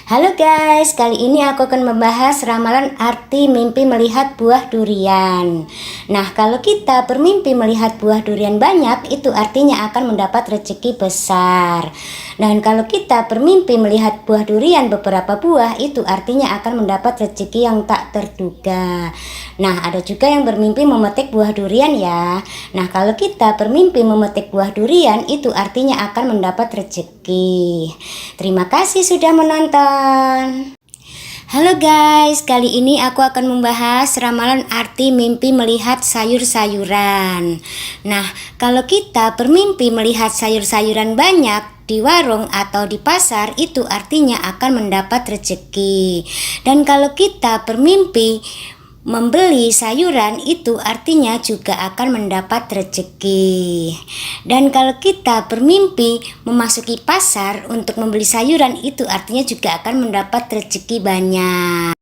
Halo guys, kali ini aku akan membahas ramalan arti mimpi melihat buah durian. Nah, kalau kita bermimpi melihat buah durian banyak, itu artinya akan mendapat rezeki besar. Dan kalau kita bermimpi melihat buah durian beberapa buah, itu artinya akan mendapat rezeki yang tak terduga. Nah, ada juga yang bermimpi memetik buah durian ya. Nah, kalau kita bermimpi memetik buah durian, itu artinya akan mendapat rezeki. Terima kasih sudah menonton. Halo guys, kali ini aku akan membahas ramalan arti mimpi melihat sayur-sayuran. Nah, kalau kita bermimpi melihat sayur-sayuran banyak di warung atau di pasar, itu artinya akan mendapat rezeki. Dan kalau kita bermimpi membeli sayuran, itu artinya juga akan mendapat rezeki. Dan kalau kita bermimpi memasuki pasar untuk membeli sayuran, itu artinya juga akan mendapat rezeki banyak.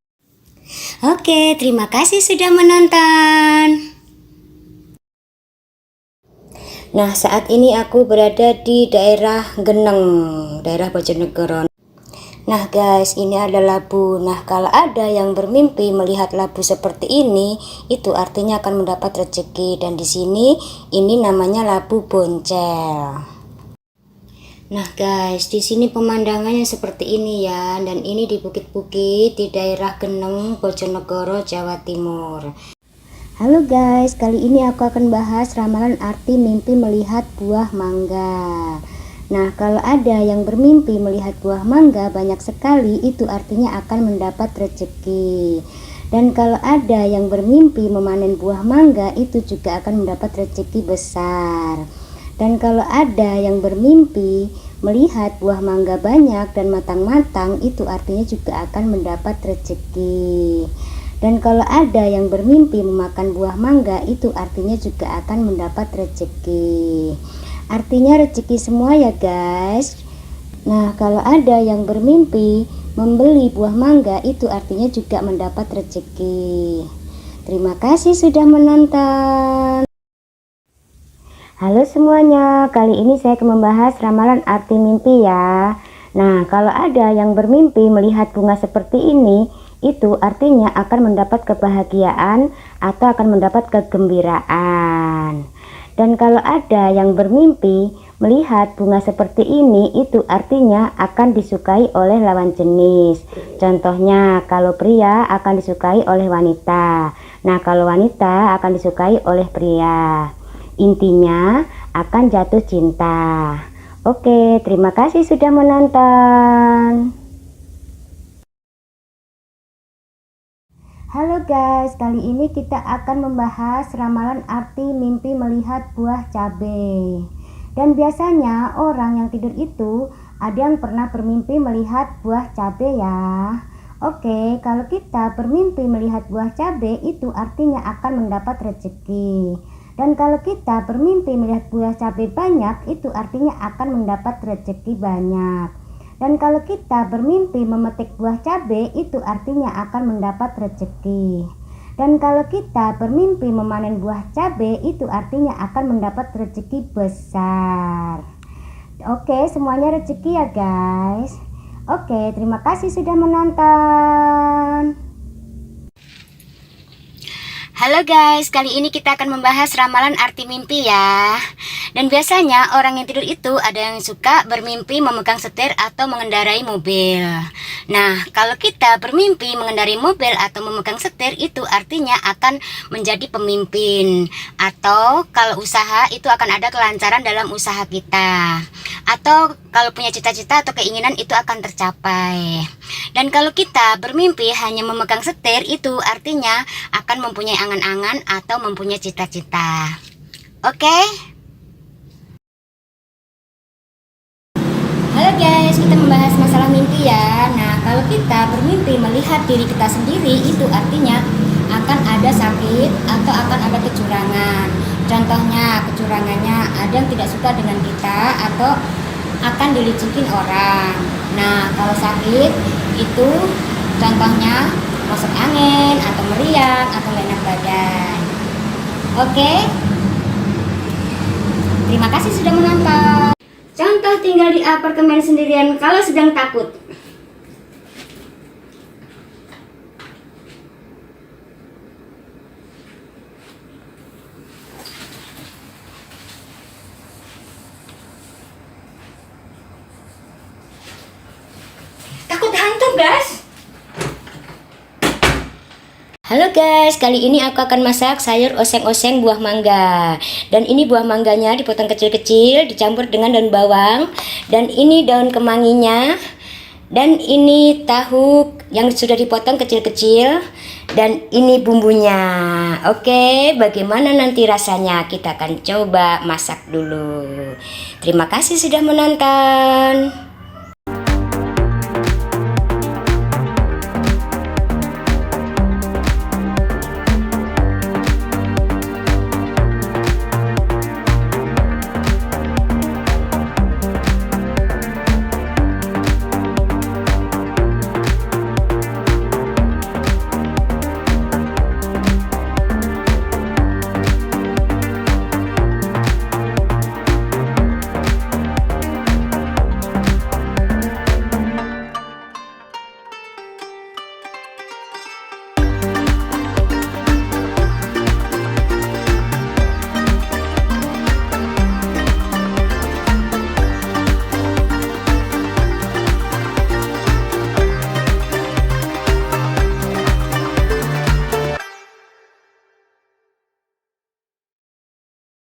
Oke, terima kasih sudah menonton. Nah, saat ini aku berada di daerah Geneng, daerah Bojonegoro. Nah guys, ini ada labu. Nah, kalau ada yang bermimpi melihat labu seperti ini, itu artinya akan mendapat rezeki. Dan di sini ini namanya labu boncel. Nah guys, di sini pemandangannya seperti ini ya. Dan ini di bukit-bukit di daerah Geneng, Bojonegoro, Jawa Timur. Halo guys, kali ini aku akan bahas ramalan arti mimpi melihat buah mangga. Nah, kalau ada yang bermimpi melihat buah mangga banyak sekali, itu artinya akan mendapat rezeki. Dan kalau ada yang bermimpi memanen buah mangga, itu juga akan mendapat rezeki besar. Dan kalau ada yang bermimpi melihat buah mangga banyak dan matang-matang, itu artinya juga akan mendapat rezeki. Dan kalau ada yang bermimpi memakan buah mangga, itu artinya juga akan mendapat rezeki. Artinya rezeki semua ya guys. Nah, kalau ada yang bermimpi membeli buah mangga, itu artinya juga mendapat rezeki. Terima kasih sudah menonton. Halo semuanya, kali ini saya akan membahas ramalan arti mimpi ya. Nah, kalau ada yang bermimpi melihat bunga seperti ini, itu artinya akan mendapat kebahagiaan atau akan mendapat kegembiraan. Dan kalau ada yang bermimpi melihat bunga seperti ini, itu artinya akan disukai oleh lawan jenis. Contohnya, kalau pria akan disukai oleh wanita. Nah, kalau wanita akan disukai oleh pria. Intinya akan jatuh cinta. Oke, terima kasih sudah menonton. Halo guys, kali ini kita akan membahas ramalan arti mimpi melihat buah cabai. Dan biasanya orang yang tidur itu ada yang pernah bermimpi melihat buah cabai ya. Oke, kalau kita bermimpi melihat buah cabai, itu artinya akan mendapat rezeki. Dan kalau kita bermimpi melihat buah cabai banyak, itu artinya akan mendapat rezeki banyak. Dan kalau kita bermimpi memetik buah cabai, itu artinya akan mendapat rezeki. Dan kalau kita bermimpi memanen buah cabai, itu artinya akan mendapat rezeki besar. Oke, semuanya rezeki ya guys. Oke, terima kasih sudah menonton. Halo guys, kali ini kita akan membahas ramalan arti mimpi ya. Dan biasanya orang yang tidur itu ada yang suka bermimpi memegang setir atau mengendarai mobil. Nah, kalau kita bermimpi mengendarai mobil atau memegang setir, itu artinya akan menjadi pemimpin. Atau kalau usaha itu akan ada kelancaran dalam usaha kita. Atau kalau punya cita-cita atau keinginan itu akan tercapai. Dan kalau kita bermimpi hanya memegang setir, itu artinya akan mempunyai angan-angan atau mempunyai cita-cita. Oke? Halo guys, kita membahas masalah mimpi ya. Nah, kalau kita bermimpi melihat diri kita sendiri, itu artinya akan ada sakit atau akan ada kecurangan. Contohnya, kecurangannya ada yang tidak suka dengan kita atau akan dilicinkan orang. Nah, kalau sakit itu contohnya masuk angin atau meriang atau gak enak badan. Oke? Terima kasih sudah menonton. Contoh tinggal di apartemen sendirian kalau sedang takut. guys. Halo guys, kali ini aku akan masak sayur oseng-oseng buah mangga. Dan ini buah mangganya dipotong kecil-kecil, dicampur dengan daun bawang. Dan ini daun kemanginya. Dan ini tahu yang sudah dipotong kecil-kecil. Dan ini bumbunya. Oke, bagaimana nanti rasanya? Kita akan coba masak dulu. Terima kasih sudah menonton.